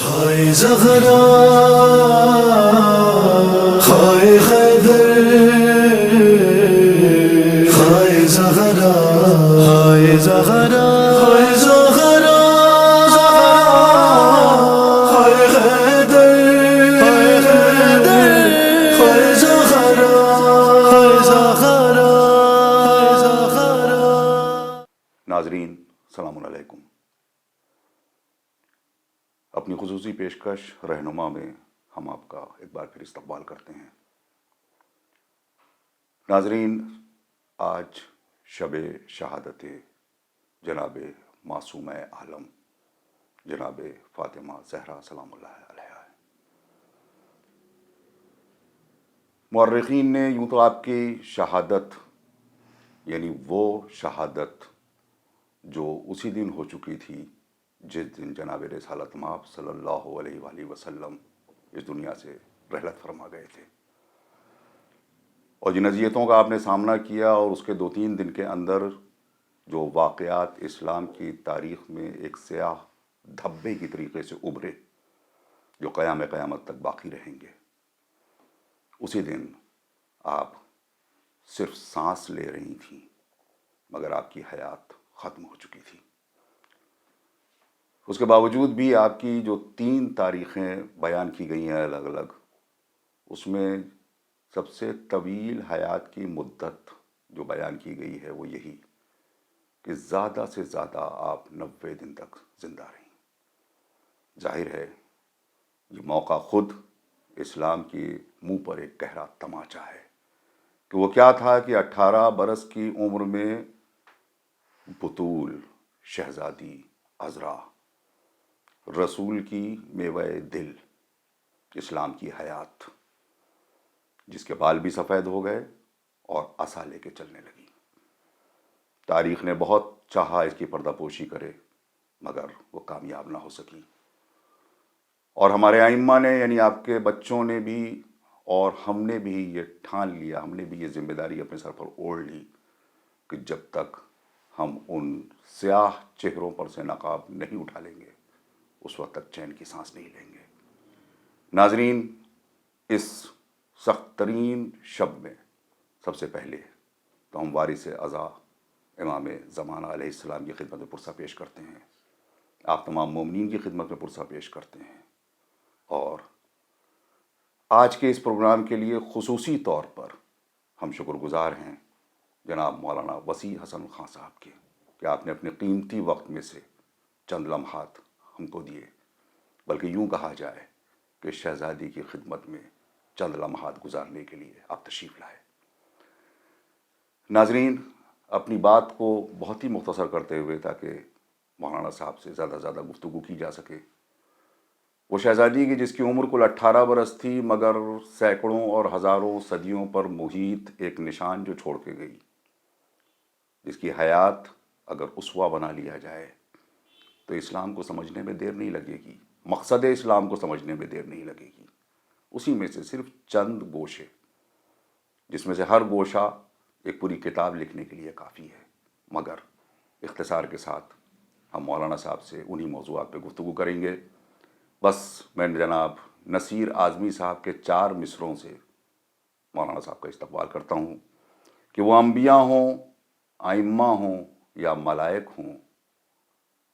خائے زہرا خائے حیدر خائے زہرا خائے زہرا خائے زہرا خائے حیدر خائے زہرا خائے زہرا. ناظرین السلام علیکم. اپنی خصوصی پیشکش رہنما میں ہم آپ کا ایک بار پھر استقبال کرتے ہیں. ناظرین، آج شب شہادت جناب معصومہ عالم جناب فاطمہ زہرا سلام اللہ علیہا ہے. مورخین نے یوں تو آپ کی شہادت، یعنی وہ شہادت جو اسی دن ہو چکی تھی جس دن جناب رسالت مآب صلی اللہ علیہ وآلہ وسلم اس دنیا سے رحلت فرما گئے تھے، اور جن اذیتوں کا آپ نے سامنا کیا اور اس کے 2-3 دن کے اندر جو واقعات اسلام کی تاریخ میں ایک سیاہ دھبے کی طریقے سے ابھرے جو قیامت تک باقی رہیں گے، اسی دن آپ صرف سانس لے رہی تھیں مگر آپ کی حیات ختم ہو چکی تھی. اس کے باوجود بھی آپ کی جو 3 تاریخیں بیان کی گئی ہیں الگ الگ، اس میں سب سے طویل حیات کی مدت جو بیان کی گئی ہے وہ یہی کہ زیادہ سے زیادہ آپ 90 دن تک زندہ رہیں. ظاہر ہے یہ موقع خود اسلام کے منہ پر ایک گہرا تماچا ہے کہ وہ کیا تھا کہ 18 برس کی عمر میں بطول شہزادی عذرا، رسول کی میوہ دل، اسلام کی حیات، جس کے بال بھی سفید ہو گئے اور عصا لے کے چلنے لگی. تاریخ نے بہت چاہا اس کی پردہ پوشی کرے مگر وہ کامیاب نہ ہو سکی، اور ہمارے ائمہ نے، یعنی آپ کے بچوں نے بھی اور ہم نے بھی یہ ٹھان لیا، ہم نے بھی یہ ذمہ داری اپنے سر پر اوڑھ لی کہ جب تک ہم ان سیاہ چہروں پر سے نقاب نہیں اٹھا لیں گے اس وقت تک چین کی سانس نہیں لیں گے. ناظرین، اس سخت ترین شب میں سب سے پہلے تو ہم وارث عزا امام زمانہ علیہ السلام کی خدمت میں پرسہ پیش کرتے ہیں، آپ تمام مومنین کی خدمت میں پرسہ پیش کرتے ہیں، اور آج کے اس پروگرام کے لیے خصوصی طور پر ہم شکر گزار ہیں جناب مولانا وسیع حسن خان صاحب کے کہ آپ نے اپنے قیمتی وقت میں سے چند لمحات ہم کو دیے، بلکہ یوں کہا جائے کہ شہزادی کی خدمت میں چند لمحات گزارنے کے لیے آپ تشریف لائے. ناظرین، اپنی بات کو بہت ہی مختصر کرتے ہوئے تاکہ مولانا صاحب سے زیادہ زیادہ گفتگو کی جا سکے، وہ شہزادی کی جس کی عمر کل 18 برس تھی مگر سینکڑوں اور ہزاروں صدیوں پر محیط ایک نشان جو چھوڑ کے گئی، جس کی حیات اگر اسوہ بنا لیا جائے تو اسلام کو سمجھنے میں دیر نہیں لگے گی، مقصد اسلام کو سمجھنے میں دیر نہیں لگے گی. اسی میں سے صرف چند گوشے، جس میں سے ہر گوشہ ایک پوری کتاب لکھنے کے لیے کافی ہے، مگر اختصار کے ساتھ ہم مولانا صاحب سے انہی موضوعات پہ گفتگو کریں گے. بس میں جناب نصیر اعظمی صاحب کے 4 مصروں سے مولانا صاحب کا استقبال کرتا ہوں کہ وہ انبیاء ہوں، ائمہ ہوں یا ملائک ہوں،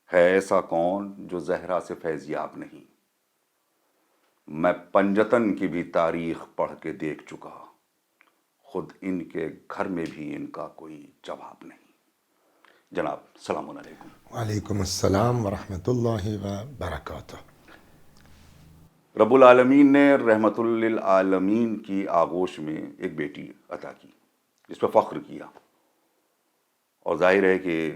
ہے ایسا کون جو زہرا سے فیض یاب نہیں. میں پنجتن کی بھی تاریخ پڑھ کے دیکھ چکا، خود ان کے گھر میں بھی ان کا کوئی جواب نہیں. جناب السلام علیکم. وعلیکم السلام ورحمۃ اللہ وبرکاتہ. رب العالمین نے رحمت للعالمین کی آغوش میں ایک بیٹی عطا کی جس پہ فخر کیا، اور ظاہر ہے کہ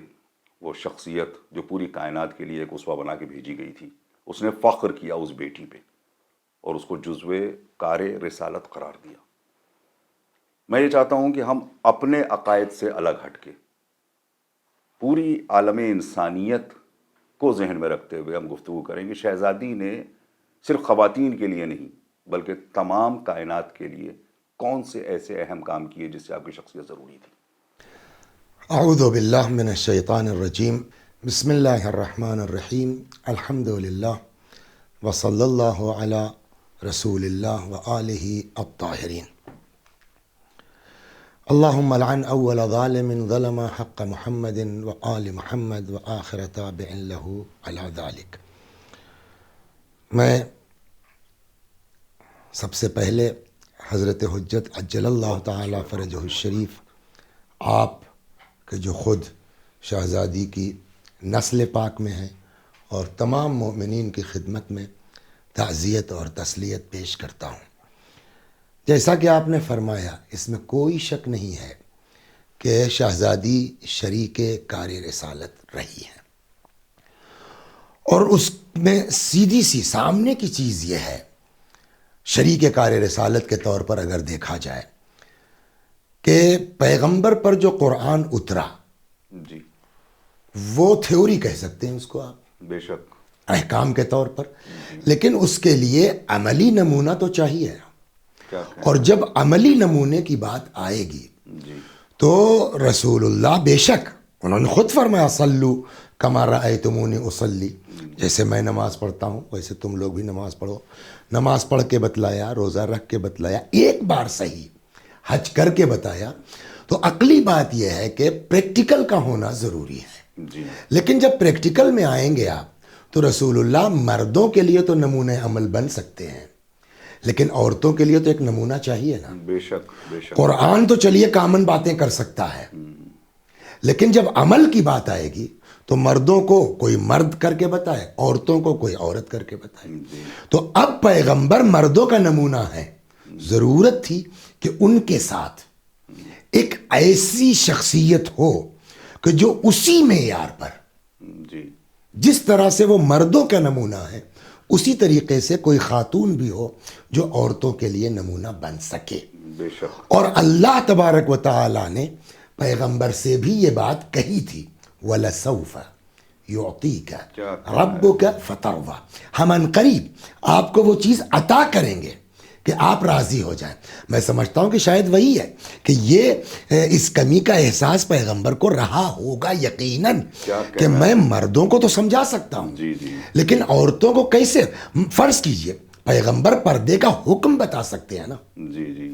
وہ شخصیت جو پوری کائنات کے لیے ایک اسوہ بنا کے بھیجی گئی تھی، اس نے فخر کیا اس بیٹی پہ اور اس کو جزو کار رسالت قرار دیا. میں یہ چاہتا ہوں کہ ہم اپنے عقائد سے الگ ہٹ کے پوری عالم انسانیت کو ذہن میں رکھتے ہوئے ہم گفتگو کریں گے. شہزادی نے صرف خواتین کے لیے نہیں بلکہ تمام کائنات کے لیے کون سے ایسے اہم کام کیے جس سے آپ کی شخصیت ضروری تھی؟ اعوذ باللہ من الشیطان الرجیم. بسم اللہ الرحمن الرحیم. الحمد للہ وصلی اللہ علی رسول اللہ وآلہ الطاہرین۔ اللہم لعن اول ظالم ظلم حق محمد وآل محمد وآخر تابع له علی ذلک۔ میں سب سے پہلے حضرت حجت عجل اللہ تعالی فرجہ الشریف، آپ کہ جو خود شہزادی کی نسل پاک میں ہیں، اور تمام مومنین کی خدمت میں تعزیت اور تسلیت پیش کرتا ہوں۔ جیسا کہ آپ نے فرمایا، اس میں کوئی شک نہیں ہے کہ شہزادی شریک کار رسالت رہی ہے، اور اس میں سیدھی سی سامنے کی چیز یہ ہے، شریک کار رسالت کے طور پر اگر دیکھا جائے کہ پیغمبر پر جو قرآن اترا، جی وہ تھیوری کہہ سکتے ہیں اس کو آپ، بے شک، احکام کے طور پر، لیکن اس کے لیے عملی نمونہ تو چاہیے، کیا اور جب عملی نمونے کی بات آئے گی جی تو رسول اللہ بے شک انہوں نے خود فرمایا صلو کما رأیتمونی اصلی، جیسے میں نماز پڑھتا ہوں ویسے تم لوگ بھی نماز پڑھو۔ نماز پڑھ کے بتلایا، روزہ رکھ کے بتلایا، ایک بار صحیح حج کر کے بتایا۔ تو عقلی بات یہ ہے کہ پریکٹیکل کا ہونا ضروری ہے، جی لیکن جب پریکٹیکل میں آئیں گے آپ تو رسول اللہ مردوں کے لیے تو نمونہ عمل بن سکتے ہیں، لیکن عورتوں کے لیے تو ایک نمونہ چاہیے نا۔ بے شک بے شک، قرآن تو چلیے کامن باتیں کر سکتا ہے، لیکن جب عمل کی بات آئے گی تو مردوں کو کوئی مرد کر کے بتائے، عورتوں کو کوئی عورت کر کے بتائے۔ تو اب پیغمبر مردوں کا نمونہ ہے، ضرورت تھی کہ ان کے ساتھ ایک ایسی شخصیت ہو کہ جو اسی معیار پر، جی جس طرح سے وہ مردوں کا نمونہ ہے، اسی طریقے سے کوئی خاتون بھی ہو جو عورتوں کے لیے نمونہ بن سکے۔ بے شک، اور اللہ تبارک و تعالی نے پیغمبر سے بھی یہ بات کہی تھی، وَلَسَوْفَ يُعْطِيكَ رَبُّكَ فَتَرْضَى، ہم عنقریب آپ کو وہ چیز عطا کریں گے کہ آپ راضی ہو جائیں۔ میں سمجھتا ہوں کہ شاید وہی ہے کہ یہ اس کمی کا احساس پیغمبر کو رہا ہوگا یقیناً کہ میں مردوں کو تو سمجھا سکتا ہوں، جی جی لیکن عورتوں کو کیسے؟ فرض کیجئے پیغمبر پردے کا حکم بتا سکتے ہیں نا، جی جی،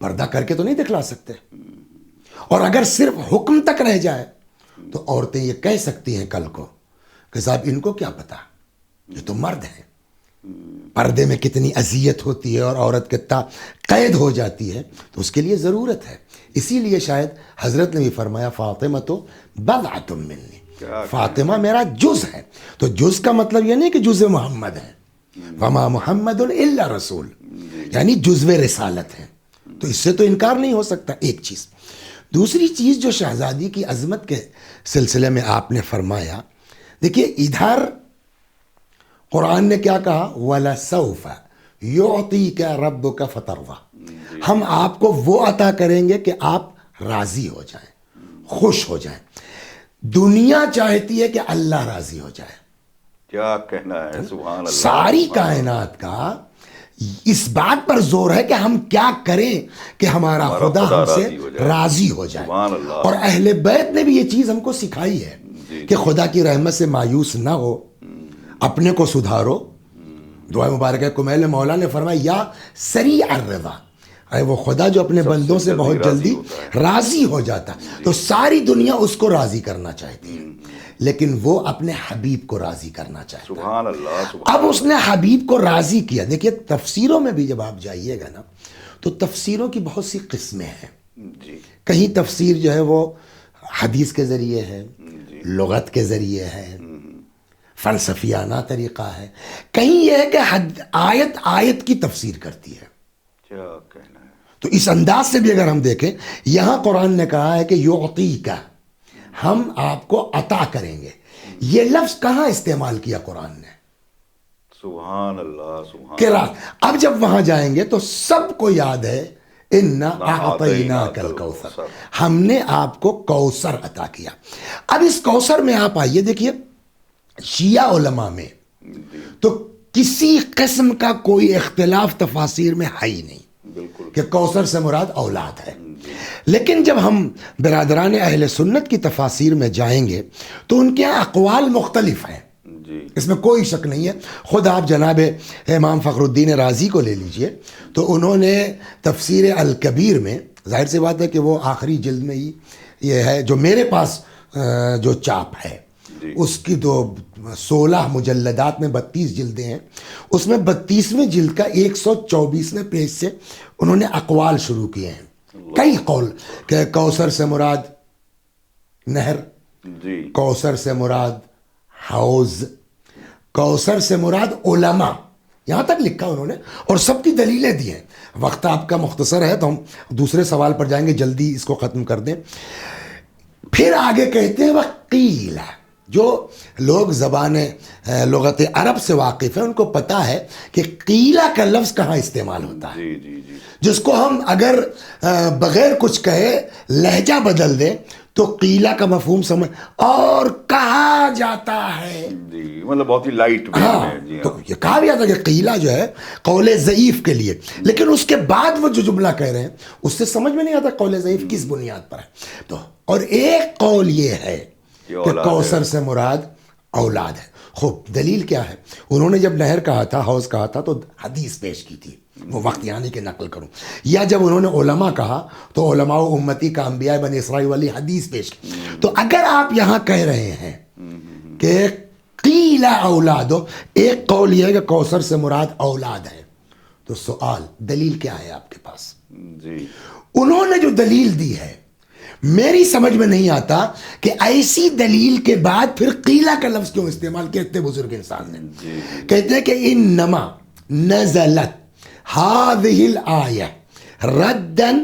پردہ کر کے تو نہیں دکھلا سکتے، اور اگر صرف حکم تک رہ جائے تو عورتیں یہ کہہ سکتی ہیں کل کو کہ صاحب ان کو کیا پتا، یہ تو مرد ہیں۔ پردے میں کتنی اذیت ہوتی ہے اور عورت کتنا قید ہو جاتی ہے، تو اس کے لیے ضرورت ہے۔ اسی لیے شاید حضرت نے بھی فرمایا فاطمہ تو بضعۃ منی، فاطمہ میرا جز ہے۔ تو جز کا مطلب یہ نہیں کہ جز محمد ہے، وما محمد الا رسول، یعنی جزو رسالت ہے، تو اس سے تو انکار نہیں ہو سکتا۔ ایک چیز، دوسری چیز جو شہزادی کی عظمت کے سلسلے میں آپ نے فرمایا، دیکھیے ادھر قرآن نے کیا کہا، وَلَسَوْفَ يُعْطِيكَ رَبُّكَ فَتَرْضَى، ہم آپ کو وہ عطا کریں گے کہ آپ راضی ہو جائیں، خوش ہو جائیں۔ دنیا چاہتی ہے کہ اللہ راضی ہو جائے، کیا کہنا ہے، سبحان اللہ۔ ساری کائنات کا اس بات پر زور ہے کہ ہم کیا کریں کہ ہمارا خدا ہم سے راضی ہو جائے، سبحان اللہ۔ اور اہل بیت نے بھی یہ چیز ہم کو سکھائی ہے کہ خدا کی رحمت سے مایوس نہ ہو، اپنے کو سدھارو۔ دعا مبارکہ کمیل مولا نے فرمایا یا سریع الرضا، اے وہ خدا جو اپنے بندوں سے بہت جلدی راضی ہو جاتا، تو ساری دنیا اس کو راضی کرنا چاہتی ہے، لیکن وہ اپنے حبیب کو راضی کرنا چاہتا ہے۔ سبحان اللہ، سبحان اب اس نے حبیب کو راضی کیا۔ دیکھیے تفسیروں میں بھی جب آپ جائیے گا نا تو تفسیروں کی بہت سی قسمیں ہیں۔ جی کہیں تفسیر جو ہے وہ حدیث کے ذریعے ہے، لغت کے ذریعے ہے، فلسفیانہ طریقہ ہے، کہیں یہ ہے کہ آیت آیت کی تفسیر کرتی ہے۔ کیا کہنا ہے، تو اس انداز سے بھی اگر ہم دیکھیں، یہاں قرآن نے کہا ہے کہ یعطیک، ہم آپ کو عطا کریں گے، یہ لفظ کہاں استعمال کیا قرآن نے؟ سبحان اللہ، سبحان کہ اب جب وہاں جائیں گے تو سب کو یاد ہے اِنَّا أَعْطَيْنَاكَ الْكَوْثَرَ، ہم نے آپ کو کوثر عطا کیا۔ اب اس کوثر میں آپ آئیے، دیکھیے شیعہ علماء میں تو کسی قسم کا کوئی اختلاف تفاسیر میں ہے ہی نہیں بالکل کہ کوثر سے مراد اولاد ہے، لیکن جب ہم برادران اہل سنت کی تفاسیر میں جائیں گے تو ان کے یہاں اقوال مختلف ہیں۔ جی اس میں کوئی شک نہیں ہے. خود آپ جناب امام فخر الدین رازی کو لے لیجئے تو انہوں نے تفسیر الکبیر میں، ظاہر سی بات ہے کہ وہ آخری جلد میں ہی یہ ہے جو میرے پاس جو چاپ ہے اس کی تو 16 مجلدات میں 32 جلدیں ہیں. اس میں 32ویں جلد کا 124ویں پیج سے انہوں نے اقوال شروع کیے ہیں. کئی قول کہ کوثر سے مراد نہر، کوثر سے مراد حوض، کوثر سے مراد علماء، یہاں تک لکھا انہوں نے اور سب کی دلیلیں دی ہیں. وقت آپ کا مختصر ہے تو ہم دوسرے سوال پر جائیں گے، جلدی اس کو ختم کر دیں. پھر آگے کہتے ہیں وقیل، جو لوگ زبان لغت عرب سے واقف ہیں ان کو پتہ ہے کہ قیلہ کا لفظ کہاں استعمال ہوتا ہے، جس کو ہم اگر بغیر کچھ کہے لہجہ بدل دیں تو قیلہ کا مفہوم سمجھ، اور کہا جاتا ہے، مطلب بہت ہی لائٹ میں. تو یہ کہا بھی جاتا ہے کہ قیلہ جو ہے قول ضعیف کے لیے، لیکن اس کے بعد وہ جو جملہ کہہ رہے ہیں اس سے سمجھ میں نہیں آتا قول ضعیف کس بنیاد پر ہے. تو اور ایک قول یہ ہے کہ کوثر سے مراد اولاد ہے. خوب دلیل کیا ہے؟ انہوں نے جب نہر کہا تھا، حوض کہا تھا تو حدیث پیش کی تھی، وہ وقت یعنی کہ نقل کروں، یا جب انہوں نے علماء کہا تو علماء امتی کا انبیاء بنی اسرائیل والی حدیث پیش کی. تو اگر آپ یہاں کہہ رہے ہیں کہ قیل اولادو، ایک قول یہ ہے کہ کوثر سے مراد اولاد ہے، تو سوال دلیل کیا ہے آپ کے پاس؟ انہوں نے جو دلیل دی ہے میری سمجھ میں نہیں آتا کہ ایسی دلیل کے بعد پھر قیلہ کا لفظ کیوں استعمال کیا اتنے بزرگ انسان نے. کہتے ہیں کہ انما نزلت هذه الآیہ ردن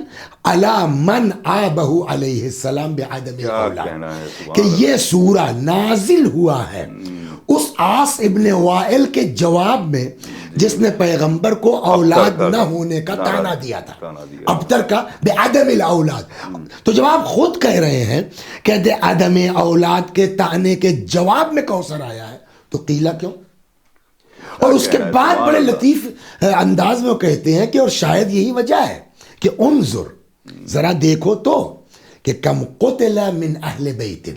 علی من عابہ علیہ السلام بعدم الاولاد، کہ یہ سورہ نازل ہوا ہے اس عاص ابن وائل کے جواب میں جس نے پیغمبر کو اولاد نہ ہونے کا طعنہ دیا تھا، ابتر کا بعدم الاولاد. تو جب آپ خود کہہ رہے ہیں کہ عدم اولاد کے طعنے کے جواب میں کوثر آیا ہے تو قیلہ کیوں؟ اور اس کے بعد بڑے لطیف انداز میں وہ کہتے ہیں کہ اور شاید یہی وجہ ہے کہ انظر، ذرا دیکھو تو کہ کم قتل من اہل بیت،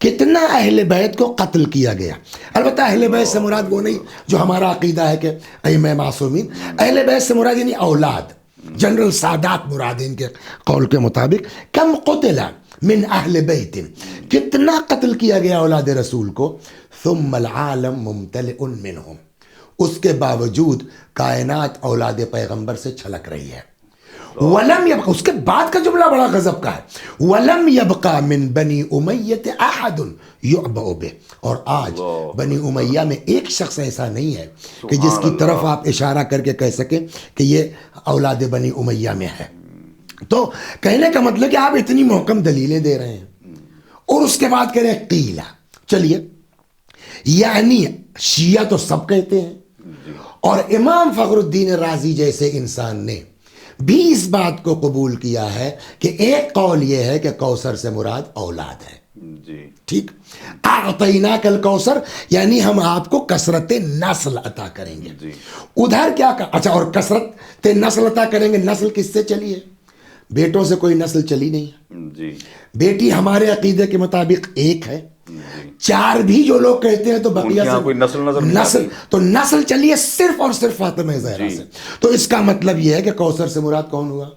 کتنا اہل بیت کو قتل کیا گیا. البتہ اہل بیت سے مراد وہ نہیں جو ہمارا عقیدہ ہے کہ ائمہ معصومین، اہل بیت سے مراد یعنی اولاد، جنرل سادات مراد ان کے قول کے مطابق. کم قتل من اہل بیت، کتنا قتل کیا گیا اولاد رسول کو. ثم العالم ممتلئ منہم، اس کے باوجود کائنات اولاد پیغمبر سے چھلک رہی ہے. ولم يبقى، اس کے بعد کا جملہ بڑا غضب کا ہے، ولم يبقى من بنی امیہ احد یعبأ به، اور آج بنی امیہ میں ایک شخص ایسا نہیں ہے کہ جس کی طرف آپ اشارہ کر کے کہہ سکیں کہ یہ اولاد بنی امیہ میں ہے. تو کہنے کا مطلب کہ آپ اتنی محکم دلیلیں دے رہے ہیں اور اس کے بعد کہہ رہے ہیں قیلہ. چلیے، یعنی شیعہ تو سب کہتے ہیں اور امام فخر الدین رازی جیسے انسان نے بھی اس بات کو قبول کیا ہے کہ ایک قول یہ ہے کہ کوثر سے مراد اولاد ہے. ٹھیک، اعطیناک الکوثر یعنی ہم آپ کو کثرت نسل عطا کریں گے. ادھر کیا اچھا، اور کثرت نسل عطا کریں گے، نسل کس سے چلی ہے؟ بیٹوں سے کوئی نسل چلی نہیں ہے. بیٹی ہمارے عقیدے کے مطابق ایک ہے، 4 بھی جو لوگ کہتے ہیں تو بقیہ سے کوئی نسل، تو نسل چلیے صرف اور صرف فاطمہ زہرا سے. تو اس کا مطلب یہ ہے کہ کوثر سے مراد کون ہوا؟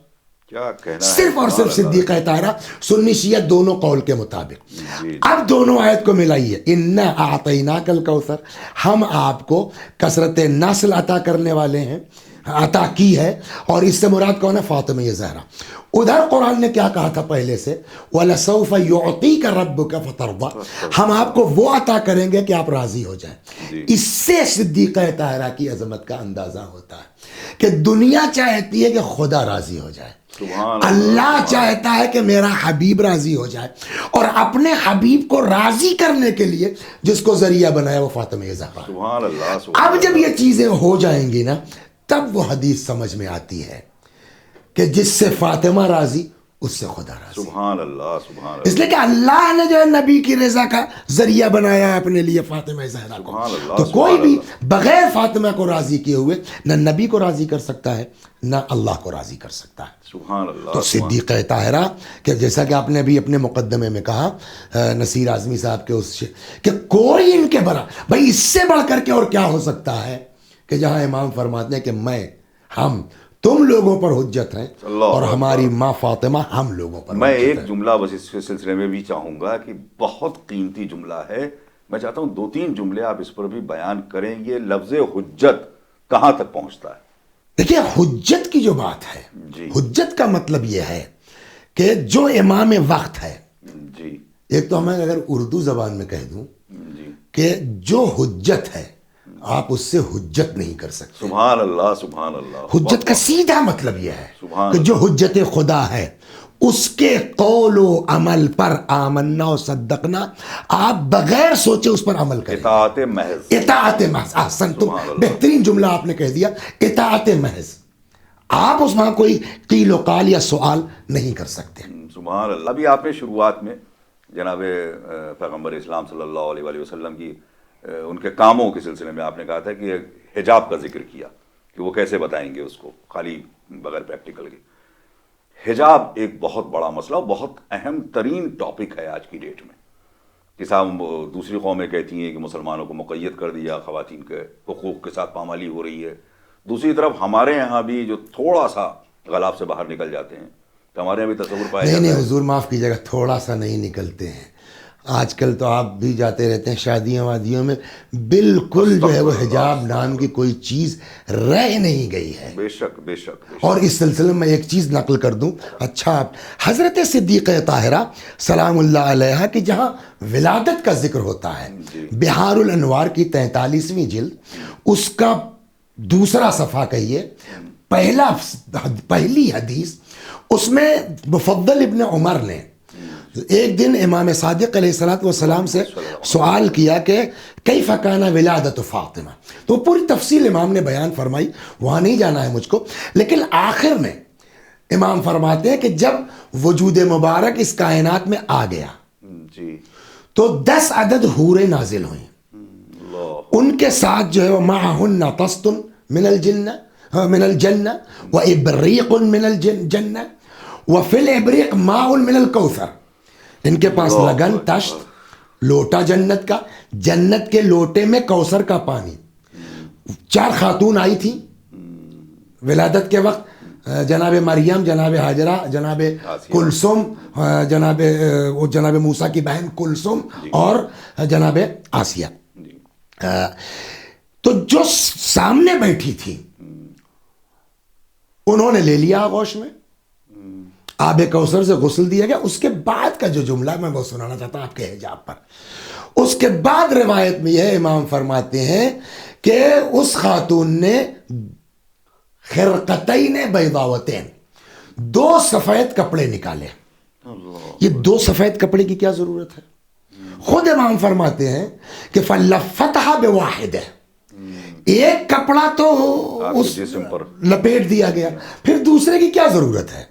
کیا کہنا، صرف اور صرف صدیقہ طاہرہ. سنی شیعہ دونوں قول کے مطابق. اب دونوں آیت کو ملائیے، انا اعطیناک الکوثر، ہم آپ کو کثرت نسل عطا کرنے والے ہیں، عطا کی ہے، اور اس سے مراد کون ہے؟ فاطمہ زہرا. ادھر قرآن نے کیا کہا تھا پہلے سے؟ وَلَسَوْفَ يُعْطِيكَ رَبُّكَ فَتَرْضَىٰ، ہم آپ کو وہ عطا کریں گے کہ آپ راضی ہو جائیں. اس سے صدیقہ طاہرہ کی عظمت کا اندازہ ہوتا ہے کہ دنیا چاہتی ہے کہ خدا راضی ہو جائے، اللہ چاہتا ہے کہ میرا حبیب راضی ہو جائے، اور اپنے حبیب کو راضی کرنے کے لیے جس کو ذریعہ بنایا وہ فاطمہ زہرا. اب جب یہ چیزیں ہو جائیں گی نا، تب وہ حدیث سمجھ میں آتی ہے کہ جس سے فاطمہ راضی اس سے خدا راضی. سبحان اللہ سبحان اس اللہ. لیے کہ اللہ نے جو ہے نبی کی رضا کا ذریعہ بنایا ہے اپنے لیے فاطمہ زہرا کو. سبحان اللہ، تو کوئی سبحان بھی اللہ. بغیر فاطمہ کو راضی کیے ہوئے نہ نبی کو راضی کر سکتا ہے نہ اللہ کو راضی کر سکتا ہے. سبحان اللہ. تو صدیقہ طاہرہ کہ جیسا کہ آپ نے بھی اپنے مقدمے میں کہا نصیر اعظمی صاحب کے اس کہ کوئی ان کے بھائی اس سے بڑھ کر کے اور کیا ہو سکتا ہے کہ جہاں امام فرماتے ہیں کہ ہم تم لوگوں پر حجت ہیں اور ہماری ماں فاطمہ ہم لوگوں پر. میں ایک جملہ بس اس سلسلے میں بھی چاہوں گا کہ بہت قیمتی جملہ ہے. میں چاہتا ہوں 2-3 جملے آپ اس پر بھی بیان کریں. یہ لفظ حجت کہاں تک پہنچتا ہے؟ دیکھیے حجت کی جو بات ہے جی. حجت کا مطلب یہ ہے کہ جو امام وقت ہے. جی ایک تو میں اگر اردو زبان میں کہہ دوں جی. کہ جو حجت ہے آپ اس سے حجت نہیں کر سکتے. سبحان اللہ سبحان اللہ. حجت کا سیدھا مطلب یہ ہے سبحان کہ جو حجت خدا ہے اس کے قول و عمل پر آمنا و صدقنا آپ بغیر سوچے اس پر عمل کریں. اطاعت محض. اطاعت محض. احسن. تو سبحان اللہ. بہترین جملہ آپ نے کہہ دیا اطاعت محض. آپ اس میں کوئی قیل و قال یا سوال نہیں کر سکتے. سبحان اللہ. ابھی آپ نے شروعات میں جناب پیغمبر اسلام صلی اللہ علیہ وآلہ وسلم کی ان کے کاموں کے سلسلے میں آپ نے کہا تھا کہ حجاب کا ذکر کیا کہ وہ کیسے بتائیں گے اس کو خالی بغیر پریکٹیکل کے. حجاب ایک بہت بڑا مسئلہ بہت اہم ترین ٹاپک ہے آج کی ڈیٹ میں. کہ صاحب دوسری قومیں کہتی ہیں کہ مسلمانوں کو مقید کر دیا, خواتین کے حقوق کے ساتھ پامالی ہو رہی ہے. دوسری طرف ہمارے یہاں بھی جو تھوڑا سا غلاب سے باہر نکل جاتے ہیں تو ہمارے یہاں بھی تصور پایا جاتا ہے. نہیں حضور معاف کیجیے گا, تھوڑا سا نہیں نکلتے ہیں. آج کل تو آپ بھی جاتے رہتے ہیں شادیوں وادیوں میں, بالکل جو ہے وہ حجاب نام کی کوئی چیز رہ نہیں گئی ہے. بے شک بے شک. اور اس سلسلے میں ایک چیز نقل کر دوں. اچھا حضرت صدیقہ طاہرہ سلام اللہ علیہ کی جہاں ولادت کا ذکر ہوتا ہے بہار الانوار کی 43ویں جلد اس کا دوسرا صفحہ کہیے پہلی حدیث, اس میں مفضل ابن عمر نے ایک دن امام صادق علیہ الصلوۃ والسلام سے سوال کیا کہ کیف کان ولادت فاطمہ, تو پوری تفصیل امام نے بیان فرمائی, وہاں نہیں جانا ہے مجھ کو. لیکن آخر میں امام فرماتے ہیں کہ جب وجود مبارک اس کائنات میں آ گیا جی تو 10 عدد حوریں نازل ہوئیں. ان کے ساتھ جو ہے وہ معہن طست من الجنہ وابریق من الجنہ وفی الابریق ماء من الکوثر. ان کے پاس لگن تشت لوٹا جنت کا, جنت کے لوٹے میں کوثر کا پانی. 4 خاتون آئی تھیں ولادت کے وقت, جناب مریم, جناب حاجرہ, جناب کلثوم, جناب موسیٰ کی بہن کلثوم اور جناب آسیہ. تو جو سامنے بیٹھی تھی انہوں نے لے لیا آغوش میں, آب کوثر سے غسل دیا گیا. اس کے بعد کا جو جملہ میں وہ سنانا چاہتا ہوں آپ کے حجاب پر. اس کے بعد روایت میں یہ امام فرماتے ہیں کہ اس خاتون نے خرقتین بیضاوتین 2 سفید کپڑے نکالے. یہ 2 سفید کپڑے کی کیا ضرورت ہے؟ خود امام فرماتے ہیں کہ فلفتھا بواحد, ایک کپڑا تو اس جسم پر لپیٹ دیا گیا, پھر دوسرے کی کیا ضرورت ہے؟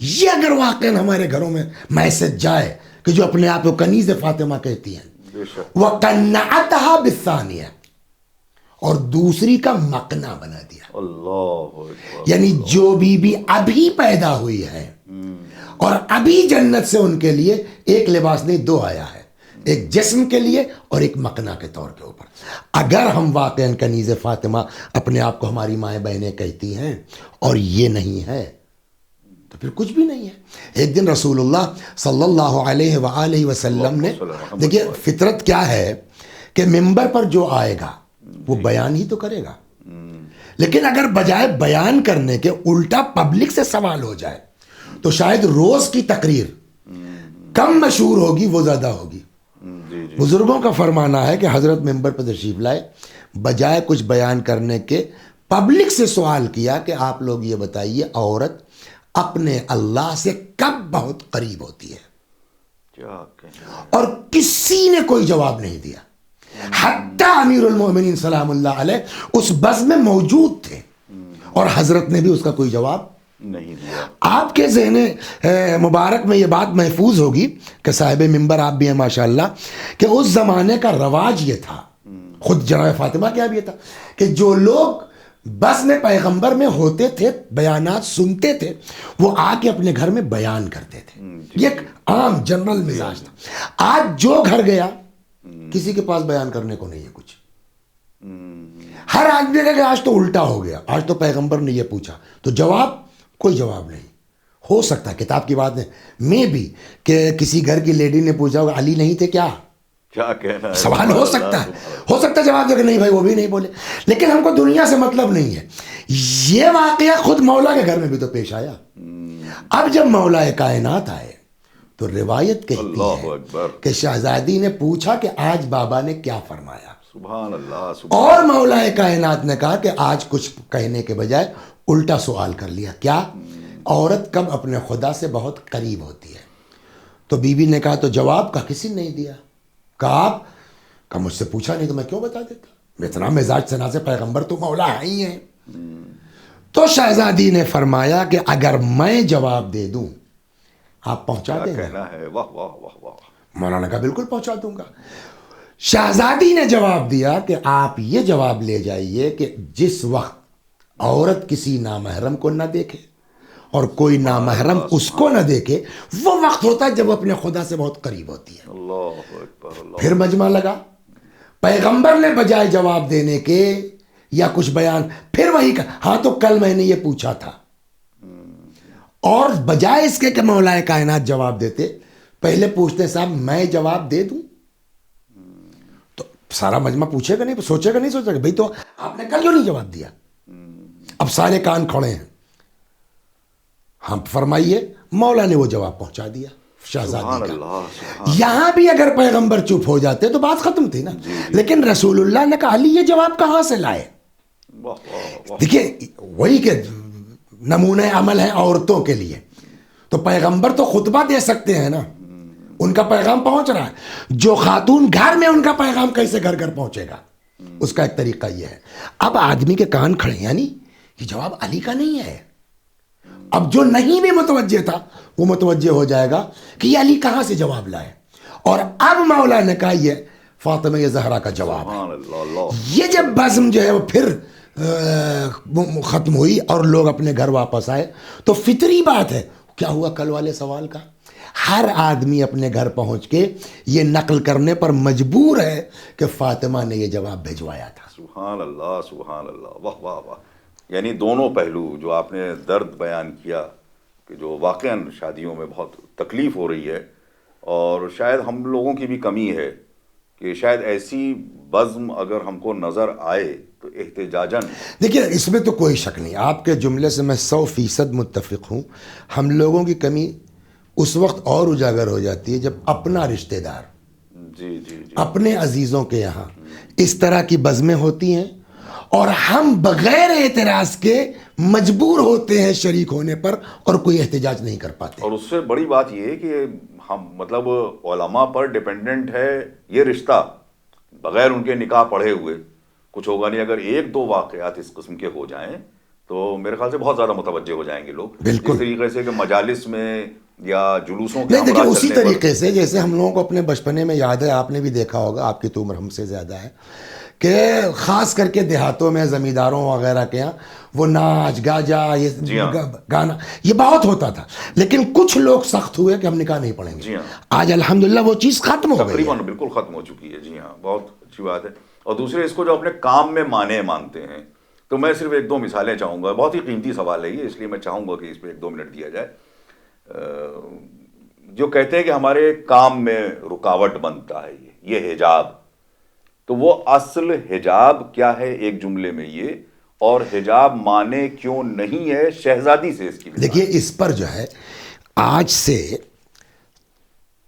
یہ اگر واقعا ہمارے گھروں میں میسج جائے کہ جو اپنے آپ کو کنیز فاطمہ کہتی ہیں وَقَنَّعَتَهَا بِالثَّانِيَةِ, اور دوسری کا مقنع بنا دیا. اللہ یعنی جو بی ابھی پیدا ہوئی ہے اور ابھی جنت سے ان کے لیے ایک لباس نہیں 2 آیا ہے, ایک جسم کے لیے اور ایک مقنع کے طور کے اوپر. اگر ہم واقعا کنیز فاطمہ اپنے آپ کو ہماری مائیں بہنیں کہتی ہیں اور یہ نہیں ہے تو پھر کچھ بھی نہیں ہے. ایک دن رسول اللہ صلی اللہ علیہ وآلہ وسلم نے, دیکھیے فطرت کیا ہے کہ ممبر پر جو آئے گا وہ بیان ہی تو کرے گا, لیکن اگر بجائے بیان کرنے کے الٹا پبلک سے سوال ہو جائے تو شاید روز کی تقریر کم مشہور ہوگی وہ زیادہ ہوگی. بزرگوں کا فرمانا ہے کہ حضرت ممبر پر تشریف لائے, بجائے کچھ بیان کرنے کے پبلک سے سوال کیا کہ آپ لوگ یہ بتائیے عورت اپنے اللہ سے کب بہت قریب ہوتی ہے؟ اور کسی نے کوئی جواب نہیں دیا. حتیٰ امیر المومنین سلام اللہ علیہ اس بز میں موجود تھے اور حضرت نے بھی اس کا کوئی جواب نہیں دیا. آپ کے ذہن مبارک میں یہ بات محفوظ ہوگی کہ صاحب ممبر آپ بھی ہیں ماشاءاللہ، کہ اس زمانے کا رواج یہ تھا، خود جناب فاطمہ کیا بھی یہ تھا کہ جو لوگ بس میں پیغمبر میں ہوتے تھے، بیانات سنتے تھے، وہ آ کے اپنے گھر میں بیان کرتے تھے. یہ ایک عام جنرل مزاج تھا. آج جو گھر گیا کسی کے پاس بیان کرنے کو نہیں ہے کچھ. ہر آدمی نے کہ آج تو الٹا ہو گیا، آج تو پیغمبر نے یہ پوچھا تو جواب کوئی جواب نہیں. ہو سکتا ہے کتاب کی بات ہے میں بھی کہ کسی گھر کی لیڈی نے پوچھا ہوگا علی نہیں تھے کیا کہنا ہے. سوال ہو سکتا ہے جواب دے کہ نہیں بھائی وہ بھی نہیں بولے. لیکن ہم کو دنیا سے مطلب نہیں ہے. یہ واقعہ خود مولا کے گھر میں بھی تو پیش آیا. اب جب مولا کائنات آئے تو روایت کہتی اللہ ہے اکبر. کہ شہزادی نے پوچھا کہ آج بابا نے کیا فرمایا، سبحان اللہ سبحان. اور مولا کائنات نے کہا کہ آج کچھ کہنے کے بجائے الٹا سوال کر لیا. کیا؟ عورت کب اپنے خدا سے بہت قریب ہوتی ہے؟ تو بی بی نے کہا تو جواب کا کسی نے نہیں دیا. کہا آپ کا مجھ سے پوچھا نہیں تو میں کیوں بتا دیتا، میں اتنا مزاج سنا سے پیغمبر تو مولا ہے ہی ہیں. تو شہزادی نے فرمایا کہ اگر میں جواب دے دوں آپ پہنچا دیں گے؟ کہنا ہے واہ واہ واہ واہ. مولانا نے کہا بالکل پہنچا دوں گا. شہزادی نے جواب دیا کہ آپ یہ جواب لے جائیے کہ جس وقت عورت کسی نامحرم کو نہ دیکھے اور کوئی نامحرم اس کو نہ دیکھے، وہ وقت ہوتا ہے جب وہ اپنے خدا سے بہت قریب ہوتی ہے. اللہ اکبر. اللہ. پھر مجمع لگا. پیغمبر نے بجائے جواب دینے کے یا کچھ بیان پھر وہی کہا ہاں تو کل میں نے یہ پوچھا تھا، اور بجائے اس کے کہ مولا کائنات جواب دیتے پہلے پوچھتے صاحب میں جواب دے دوں. تو سارا مجمع پوچھے گا نہیں، سوچے گا نہیں، سوچے گا بھائی تو آپ نے کل کیوں نہیں جواب دیا. اب سارے کان کھڑے ہیں. ہم فرمائیے. مولا نے وہ جواب پہنچا دیا شہزادی سبحان کا. اللہ سبحان. یہاں بھی اگر پیغمبر چپ ہو جاتے تو بات ختم تھی نا. لیکن رسول اللہ نے کہا علی یہ جواب کہاں سے لائے؟ واہ واہ واہ. دیکھیے وہی کہ نمونہ عمل ہے عورتوں کے لیے، تو پیغمبر تو خطبہ دے سکتے ہیں نا، ان کا پیغام پہنچ رہا ہے. جو خاتون گھر میں ان کا پیغام کیسے گھر گھر پہنچے گا، اس کا ایک طریقہ یہ ہے. اب آدمی کے کان کھڑے، یعنی یہ جواب علی کا نہیں ہے. اب جو نہیں بھی متوجہ تھا وہ متوجہ ہو جائے گا کہ یہ علی کہاں سے جواب لائے. اور اب مولا نے کہا یہ فاطمہ زہرا کا جواب ہے. سبحان اللہ. اللہ. یہ جب بزم جو ہے وہ پھر ختم ہوئی اور لوگ اپنے گھر واپس آئے تو فطری بات ہے کیا ہوا کل والے سوال کا. ہر آدمی اپنے گھر پہنچ کے یہ نقل کرنے پر مجبور ہے کہ فاطمہ نے یہ جواب بھجوایا تھا. سبحان اللہ سبحان اللہ. واہ واہ واہ. یعنی دونوں پہلو جو آپ نے درد بیان کیا کہ جو واقعاً شادیوں میں بہت تکلیف ہو رہی ہے، اور شاید ہم لوگوں کی بھی کمی ہے کہ شاید ایسی بزم اگر ہم کو نظر آئے تو احتجاجاً. دیکھیے اس میں تو کوئی شک نہیں، آپ کے جملے سے میں 100% متفق ہوں. ہم لوگوں کی کمی اس وقت اور اجاگر ہو جاتی ہے جب اپنا رشتہ دار جی جی جی. اپنے عزیزوں کے یہاں اس طرح کی بزمیں ہوتی ہیں اور ہم بغیر اعتراض کے مجبور ہوتے ہیں شریک ہونے پر اور کوئی احتجاج نہیں کر پاتے. اور اس سے بڑی بات یہ ہے کہ ہم مطلب علماء پر ڈیپینڈنٹ ہے یہ رشتہ، بغیر ان کے نکاح پڑھے ہوئے کچھ ہوگا نہیں. اگر ایک دو واقعات اس قسم کے ہو جائیں تو میرے خیال سے بہت زیادہ متوجہ ہو جائیں گے لوگ. بالکل. اس طریقے سے کہ مجالس میں یا جلوسوں کے نہیں دیکھیں ہمراہ اسی چلنے پر- طریقے سے جیسے ہم لوگوں کو اپنے بچپنے میں یاد ہے، آپ نے بھی دیکھا ہوگا، آپ کی تو عمر ہم سے زیادہ ہے، کہ خاص کر کے دیہاتوں میں زمینداروں وغیرہ کے یہاں وہ ناچ گاجا جی یہ ہاں. گانا یہ بہت ہوتا تھا. لیکن کچھ لوگ سخت ہوئے کہ ہم نکاح نہیں پڑھیں جی گے. ہاں. آج الحمدللہ وہ چیز ختم ہو گئی ہے. تقریباً بالکل ختم ہو چکی ہے. جی ہاں بہت اچھی بات ہے. اور دوسرے اس کو جو اپنے کام میں مانے مانتے ہیں، تو میں صرف ایک دو مثالیں چاہوں گا. بہت ہی قیمتی سوال ہے یہ، اس لیے میں چاہوں گا کہ اس پہ ایک دو منٹ دیا جائے. جو کہتے ہیں کہ ہمارے کام میں رکاوٹ بنتا ہے یہ حجاب، تو وہ اصل حجاب کیا ہے ایک جملے میں یہ، اور حجاب مانے کیوں نہیں ہے شہزادی سے اس کی مثال. دیکھیے اس پر جو ہے آج سے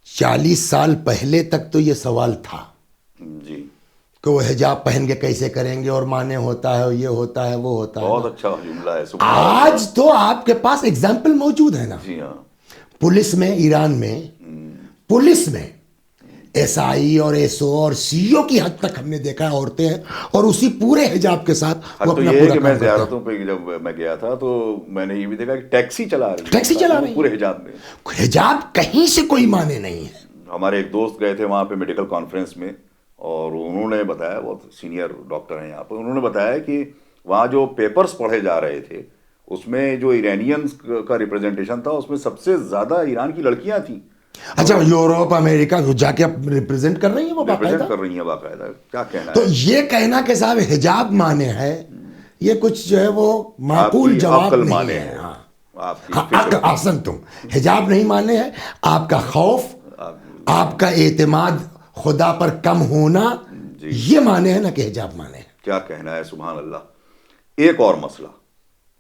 40 سال پہلے تک تو یہ سوال تھا جی کہ وہ حجاب پہن کے کیسے کریں گے اور مانے ہوتا ہے یہ ہوتا ہے وہ ہوتا ہے. بہت اچھا جملہ ہے. سبحان اللہ. آج تو آپ کے پاس اگزامپل موجود ہے نا. جی ہاں. پولیس میں، ایران میں پولیس میں ایس آئی اور ایس او اور سی او کی حد تک ہم نے دیکھا ہے عورتیں ہیں اور اسی پورے حجاب کے ساتھ حد وہ تو اپنا یہ ہے پورا کہ میں کام کرتے ہیں. زیارتوں پہ جب میں گیا تھا تو میں نے یہ بھی دیکھا کہ ٹیکسی چلا رہی ہے، ٹیکسی چلا رہی ہے. پورے حجاب میں. حجاب کہیں سے کوئی معنی نہیں ہے. ہمارے ایک دوست گئے تھے وہاں پہ میڈیکل کانفرنس میں، اور انہوں نے بتایا، بہت سینئر ڈاکٹر ہیں یہاں پہ، انہوں نے بتایا کہ وہاں جو پیپرز پڑھے جا رہے تھے اس میں جو ایرانینز کا ریپرزنٹیشن تھا اس میں سب سے زیادہ ایران کی لڑکیاں تھیں. اچھا یوروپ امریکہ جا کے ریپرزینٹ کر رہی ہیں وہ باقاعدہ. ریپرزینٹ کر رہی ہیں باقاعدہ. کیا کہنا تو ہے یہ کہنا کہ صاحب حجاب مانے ہے، یہ کچھ جو ہے وہ معقول آپ کی جواب عقل نہیں مانے ہے. ہیں، ہاں آپ کی ہاں آسن تم حجاب نہیں مانے ہے، آپ کا خوف، آپ کا اعتماد خدا پر کم ہونا، یہ مانے ہے نا کہ حجاب مانے ہے. کیا کہنا ہے. سبحان اللہ. ایک اور مسئلہ،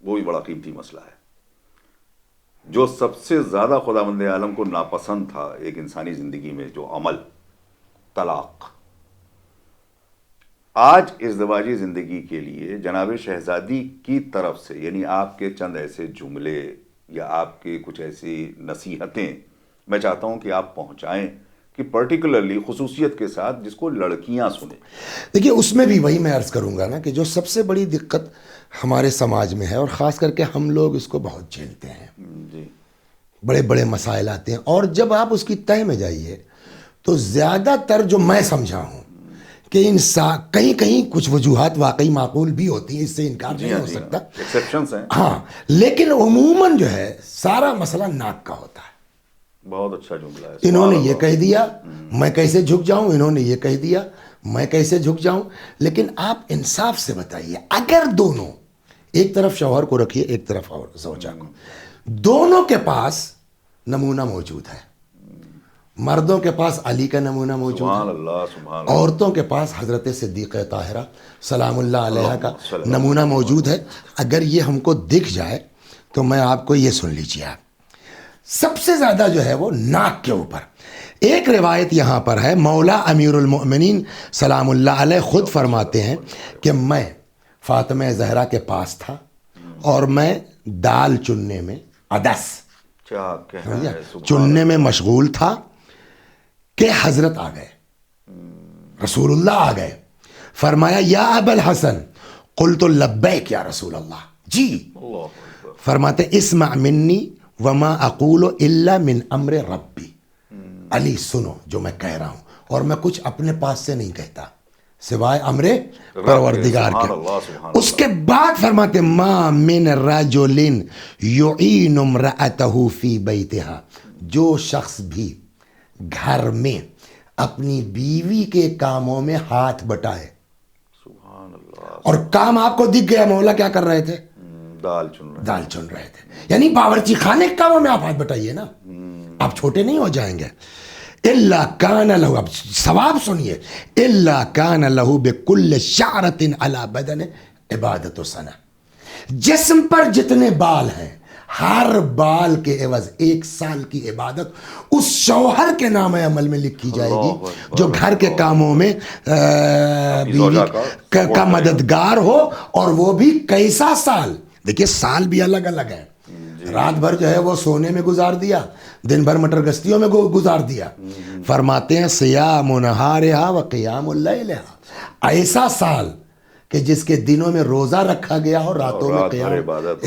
وہ بھی بڑا قیمتی مسئلہ ہے، جو سب سے زیادہ خداوند عالم کو ناپسند تھا ایک انسانی زندگی میں، جو عمل، طلاق. آج ازدواجی زندگی کے لیے جناب شہزادی کی طرف سے، یعنی آپ کے چند ایسے جملے یا آپ کے کچھ ایسی نصیحتیں میں چاہتا ہوں کہ آپ پہنچائیں کہ پرٹیکولرلی خصوصیت کے ساتھ جس کو لڑکیاں سنیں. دیکھیے اس میں بھی وہی میں عرض کروں گا نا کہ جو سب سے بڑی دقت ہمارے سماج میں ہے، اور خاص کر کے ہم لوگ اس کو بہت جھیلتے ہیں، جی بڑے بڑے مسائل آتے ہیں، اور جب آپ اس کی تہ میں جائیے تو زیادہ تر جو میں سمجھا ہوں کہ کہیں کہیں کچھ وجوہات واقعی معقول بھی ہوتی ہیں، اس سے انکار نہیں ہو سکتا، ایکسیپشنز ہیں. ہاں، لیکن عموماً جو ہے سارا مسئلہ ناک کا ہوتا ہے. بہت اچھا جملہ ہے. انہوں نے یہ کہہ دیا میں کیسے جھک جاؤں، انہوں نے یہ کہہ دیا میں کیسے جھک جاؤں. لیکن آپ انصاف سے بتائیے، اگر دونوں، ایک طرف شوہر کو رکھیے ایک طرف اور زوجہ کو، دونوں کے پاس نمونہ موجود ہے. مردوں کے پاس علی کا نمونہ موجود سبحان ہے، اللہ سبحان اللہ. عورتوں کے پاس حضرت صدیقہ طاہرہ سلام اللہ علیہ کا نمونہ موجود ہے. اگر یہ ہم کو دکھ جائے تو میں آپ کو یہ سن لیجیے، آپ سب سے زیادہ جو ہے وہ ناک کے اوپر. ایک روایت یہاں پر ہے، مولا امیر المؤمنین سلام اللہ علیہ خود فرماتے ہیں کہ میں فاطمہ زہرا کے پاس تھا اور میں دال چننے میں عدس کیا کہنا ہے. چننے میں مشغول تھا کہ حضرت آ گئے، رسول اللہ آ گئے. فرمایا یا ابا الحسن، قلت لبیک یا رسول اللہ. جی اللہ اکبر. فرماتے اسمع منی وما اقول الا من امر ربی. علی سنو جو میں کہہ رہا ہوں، اور میں کچھ اپنے پاس سے نہیں کہتا سوائے امر پروردگار کے. اس کے بعد فرماتے ما من رجل یعین امرأته فی بیتها، جو شخص بھی گھر میں اپنی بیوی کے کاموں میں ہاتھ بٹائے. سبحان اللہ. اور کام آپ کو دکھ گیا، مولا کیا کر رہے تھے؟ دال چن رہے ہیں. دال چن رہے تھے. یعنی باورچی خانے کے کاموں میں آپ ہاتھ بٹائیے نا، آپ چھوٹے نہیں ہو جائیں گے. الا کان لہو، اب ثواب سنیے، الا کان لہو بکل شعرۃ علی بدن عبادت سنہ. جسم پر جتنے بال ہیں ہر بال کے عوض 1 سال کی عبادت اس شوہر کے نام عمل میں لکھی جائے گی جو گھر کے کاموں میں بیوی کا مددگار ہو. اور وہ بھی کیسا سال؟ دیکھیے سال بھی الگ الگ ہے. رات بھر جو ہے وہ سونے میں گزار دیا، دن بھر مٹر گشتیوں میں گزار دیا. فرماتے ہیں صیام نہارہا و قیام اللیلہا، ایسا سال کہ جس کے دنوں میں روزہ رکھا گیا ہو، راتوں میں قیام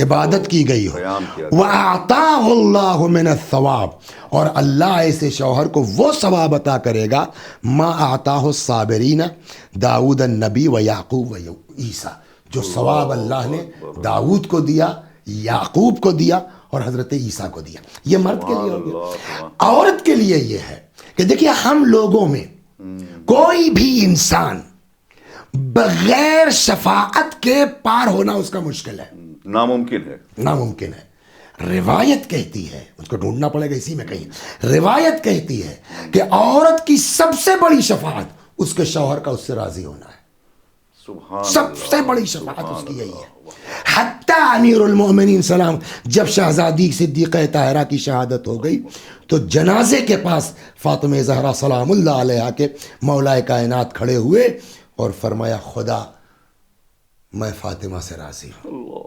عبادت کی گئی ہو. وَأَعْطَاهُ اللَّهُ مِنَ الثَّوَابِ، اور اللہ ایسے شوہر کو وہ ثواب عطا کرے گا ما اعطاہ الصابرین داؤد النبی و یعقوب و عیسیٰ، جو ثواب اللہ نے داؤد کو دیا، یعقوب کو دیا اور حضرت عیسیٰ کو دیا. یہ مرد کے لیے ہو گیا. عورت کے لیے یہ ہے کہ دیکھیے ہم لوگوں میں کوئی بھی انسان بغیر شفاعت کے پار ہونا اس کا مشکل ہے، ناممکن ہے. ناممکن ہے. روایت کہتی ہے، اس کو ڈھونڈنا پڑے گا اسی میں کہیں، روایت کہتی ہے کہ عورت کی سب سے بڑی شفاعت اس کے شوہر کا اس سے راضی ہونا ہے. سب سے بڑی شفاعت اس کی یہی ہے. حتیٰ امیر المؤمنین سلام، جب شہزادی صدیقہ طاہرہ کی شہادت ہو گئی تو جنازے کے پاس فاطمہ زہرا سلام اللہ علیہ کے مولا کائنات کھڑے ہوئے اور فرمایا خدا میں فاطمہ سے راضی ہوں.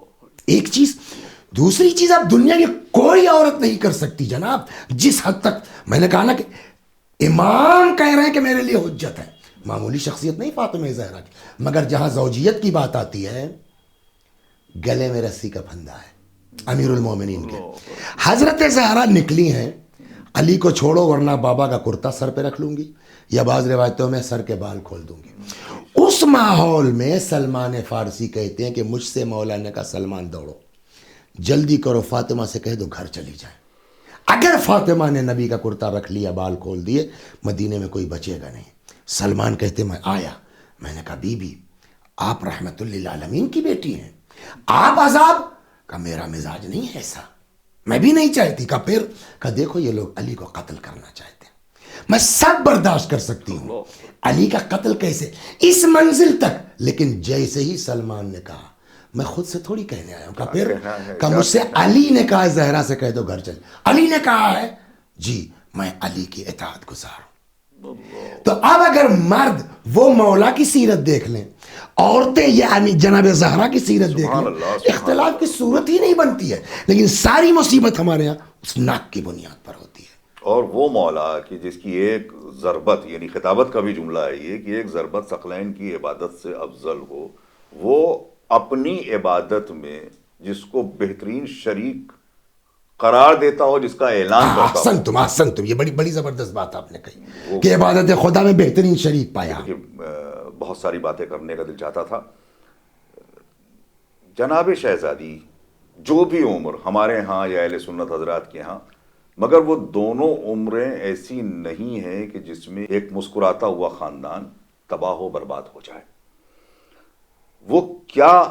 ایک چیز. دوسری چیز اب دنیا کی کوئی عورت نہیں کر سکتی جناب، جس حد تک میں نے کہا نا کہ امام کہہ رہے ہیں کہ میرے لیے حجت ہے. معمولی شخصیت نہیں فاطمہ زہرا کی. مگر جہاں زوجیت کی بات آتی ہے گلے میں رسی کا پھندا ہے امیر المومنین کے. حضرت زہرا نکلی ہیں علی کو چھوڑو ورنہ بابا کا کرتا سر پہ رکھ لوں گی یا بعض روایتوں میں سر کے بال کھول دوں گی. اس ماحول میں سلمان فارسی کہتے ہیں کہ مجھ سے مولا نے کہا سلمان دوڑو جلدی کرو فاطمہ سے کہہ دو گھر چلی جائیں. اگر فاطمہ نے نبی کا کرتا رکھ لیا بال کھول دیے مدینے میں کوئی بچے گا نہیں. سلمان کہتے میں آیا میں نے کہا بی بی آپ رحمت للعالمین کی بیٹی ہیں آپ عذاب کا میرا مزاج نہیں ہے ایسا میں بھی نہیں چاہتی. کہا پھر کہا دیکھو یہ لوگ علی کو قتل کرنا چاہتے ہیں میں سب برداشت کر سکتی ہوں علی کا قتل کیسے اس منزل تک. لیکن جیسے ہی سلمان نے کہا میں خود سے تھوڑی کہنے آیا ہوں. کہا پھر کہا مجھ سے علی نے کہا زہرا سے کہہ دو گھر چل. علی نے کہا ہے جی میں علی کی اطاعت گزار ہوں. تو اب اگر مرد وہ مولا کی سیرت دیکھ لیں عورتیں یہ جناب زہرا کی سیرت دیکھ لیں اختلاف کی صورت ہی نہیں بنتی ہے. لیکن ساری مصیبت ہمارے یہاں اس ناک کی بنیاد پر ہوتی ہے. اور وہ مولا کہ جس کی ایک ضربت یعنی خطابت کا بھی جملہ ہے یہ کہ ایک ضربت ثقلین کی عبادت سے افضل ہو وہ اپنی عبادت میں جس کو بہترین شریک قرار دیتا ہو جس کا اعلان کرتا ہو. احسنتم یہ بڑی زبردست بات آپ نے کہی کہ عبادت خدا میں بہترین شریک پایا. بہت ساری باتیں کرنے کا دل چاہتا تھا. جناب شہزادی جو بھی عمر ہمارے ہاں یا اہل سنت حضرات کے ہاں مگر وہ دونوں عمریں ایسی نہیں ہیں کہ جس میں ایک مسکراتا ہوا خاندان تباہ و برباد ہو جائے. وہ کیا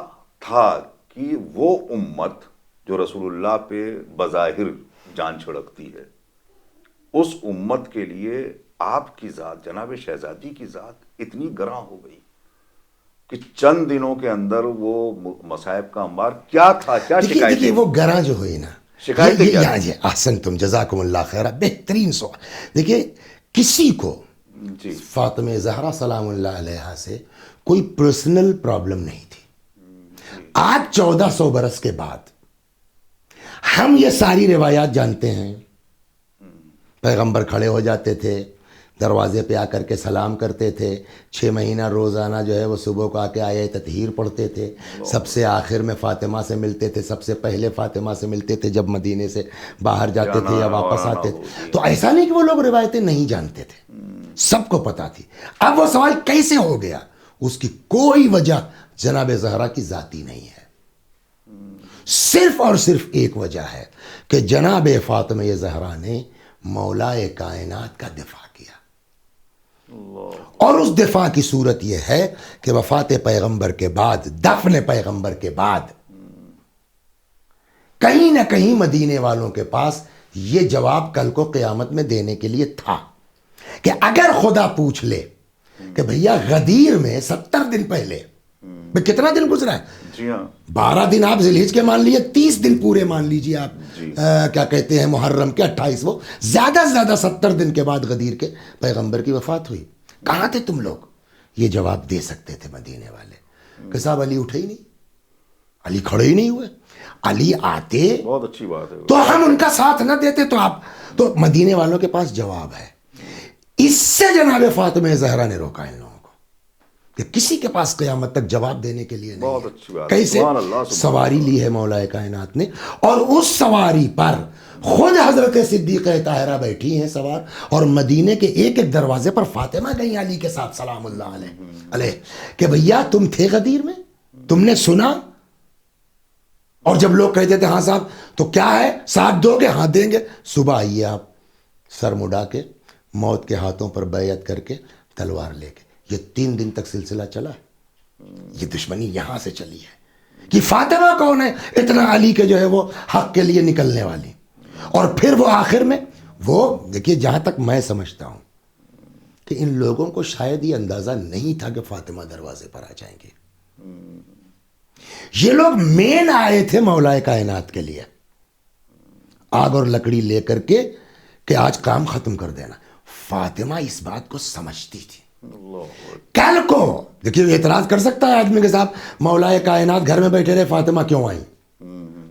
تھا کہ وہ امت جو رسول اللہ پہ بظاہر جان چھڑکتی ہے اس امت کے لیے آپ کی ذات جناب شہزادی کی ذات اتنی گراں ہو گئی کہ چند دنوں کے اندر وہ مصائب کا انبار کیا تھا. کیا شکایت وہ گراں جو ہوئی نا شکایت احسنتم جزاکم اللہ خیر بہترین سوال. دیکھیے کسی کو فاطمہ زہرا سلام اللہ علیہا سے کوئی پرسنل پرابلم نہیں تھی. آج 1400 برس کے بعد ہم یہ ساری روایات جانتے ہیں. پیغمبر کھڑے ہو جاتے تھے دروازے پہ آ کر کے سلام کرتے تھے 6 مہینہ روزانہ جو ہے وہ صبح کو آ کے آیہ تطہیر پڑھتے تھے. سب سے آخر میں فاطمہ سے ملتے تھے سب سے پہلے فاطمہ سے ملتے تھے جب مدینے سے باہر جاتے تھے یا واپس آتے تھے. تو ایسا نہیں کہ وہ لوگ روایتیں نہیں جانتے تھے سب کو پتا تھی. اب وہ سوال کیسے ہو گیا اس کی کوئی وجہ جناب زہرا کی ذاتی نہیں ہے. صرف اور صرف ایک وجہ ہے کہ جناب فاطمہ زہرا نے مولا کائنات کا دفاع کیا. اور اس دفاع کی صورت یہ ہے کہ وفات پیغمبر کے بعد دفن پیغمبر کے بعد کہیں نہ کہیں مدینے والوں کے پاس یہ جواب کل کو قیامت میں دینے کے لیے تھا کہ اگر خدا پوچھ لے کہ بھیا غدیر میں 70 دن پہلے کتنا دن گزرا ہے. جی ہاں 12 دن آپ ذی الحج کے مان لیجیے 30 دن پورے مان لیجیے آپ کیا کہتے ہیں محرم کے 28 وہ زیادہ سے زیادہ 70 دن کے بعد غدیر کے پیغمبر کی وفات ہوئی. کہاں تھے تم لوگ؟ یہ جواب دے سکتے تھے مدینے والے کہ صاحب علی اٹھے ہی نہیں علی کھڑے ہی نہیں ہوئے. علی آتے بہت اچھی بات ہے تو ہم ان کا ساتھ نہ دیتے. تو آپ تو مدینے والوں کے پاس جواب ہے. اس سے جناب فاطمہ زہرا نے روکا ان لوگوں کو کہ کسی کے پاس قیامت تک جواب دینے کے لیے نہیں. بہت اچھی بات. کیسے سواری لی ہے مولا کائنات نے اور اس سواری پر خود حضرت صدیقہ طاہرہ بیٹھی ہیں سوار اور مدینے کے ایک ایک دروازے پر فاطمہ گئی علی کے ساتھ سلام اللہ علیہ کہ بھیا تم تھے غدیر میں تم نے سنا. اور جب لوگ کہتے تھے ہاں صاحب تو کیا ہے ساتھ دو گے؟ ہاں دیں گے. صبح آئیے آپ سر مڈا کے موت کے ہاتھوں پر بیعت کر کے تلوار لے کے. یہ 3 دن تک سلسلہ چلا. یہ دشمنی یہاں سے چلی ہے کہ فاطمہ کون ہے اتنا علی کے جو ہے وہ حق کے لیے نکلنے والی. اور پھر وہ آخر میں وہ دیکھیے جہاں تک میں سمجھتا ہوں کہ ان لوگوں کو شاید یہ اندازہ نہیں تھا کہ فاطمہ دروازے پر آ جائیں گے. یہ لوگ مین آئے تھے مولا کائنات کے لیے آگ اور لکڑی لے کر کے کہ آج کام ختم کر دینا. فاطمہ اس بات کو سمجھتی تھی. کل کو دیکھیے اعتراض کر سکتا ہے آدمی کے ساتھ مولا کائنات گھر میں بیٹھے رہے فاطمہ کیوں آئی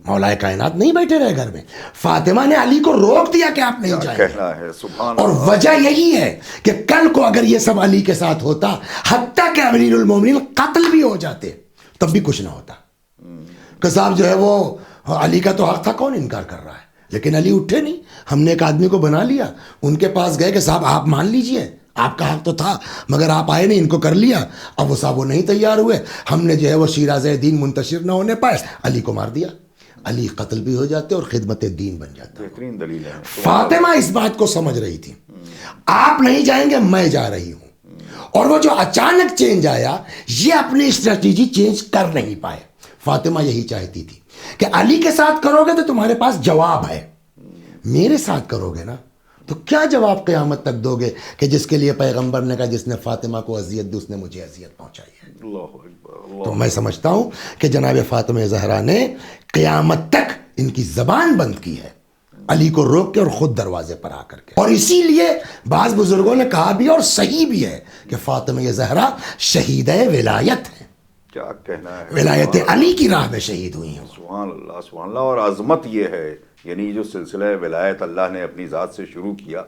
مولا کائنات نہیں بیٹھے رہے گھر میں, فاطمہ نے علی کو روک دیا کہ آپ نہیں جائیں گے. کہنا ہے سبحان اور اللہ. وجہ یہی ہے کہ کل کو اگر یہ سب علی کے ساتھ ہوتا, حتیٰ کہ امیر المومنین قتل بھی ہو جاتے, تب بھی کچھ نہ ہوتا کہ صاحب جو ہے وہ علی کا تو حق تھا, کون انکار کر رہا ہے. لیکن علی اٹھے نہیں, ہم نے ایک آدمی کو بنا لیا, ان کے پاس گئے کہ صاحب آپ مان لیجئے, آپ کا حق تو تھا مگر آپ آئے نہیں, ان کو کر لیا. اب وہ صاحب وہ نہیں تیار ہوئے, ہم نے جو ہے وہ شیراز دین منتشر نہ ہونے پائے, علی کو مار دیا. علی قتل بھی ہو جاتے اور خدمت دین بن جاتا. بہترین دلیل ہے. فاطمہ اس بات کو سمجھ رہی تھی, آپ نہیں جائیں گے میں جا رہی ہوں. اور وہ جو اچانک چینج آیا, یہ اپنی اسٹریٹجی چینج کر نہیں پائے. فاطمہ یہی چاہتی تھی کہ علی کے ساتھ کرو گے تو تمہارے پاس جواب ہے, میرے ساتھ کرو گے نا تو کیا جواب قیامت تک دو گے کہ جس کے لیے پیغمبر نے کہا جس نے فاطمہ کو اذیت دی اس نے مجھے اذیت پہنچائی ہے. اللہ اکبر. اللہ. تو میں سمجھتا ہوں کہ جناب فاطمہ زہرا نے قیامت تک ان کی زبان بند کی ہے, علی کو روک کے اور خود دروازے پر آ کر کے. اور اسی لیے بعض بزرگوں نے کہا بھی اور صحیح بھی ہے کہ فاطمہ زہرا شہیدہ ولایت ہے, کیا کہنا ہے. ولایت علی کی راہ میں شہید ہوئی ہیں. سبحان اللہ سبحان اللہ. اور عظمت یہ ہے, یعنی جو سلسلہ ولایت اللہ نے اپنی ذات سے شروع کیا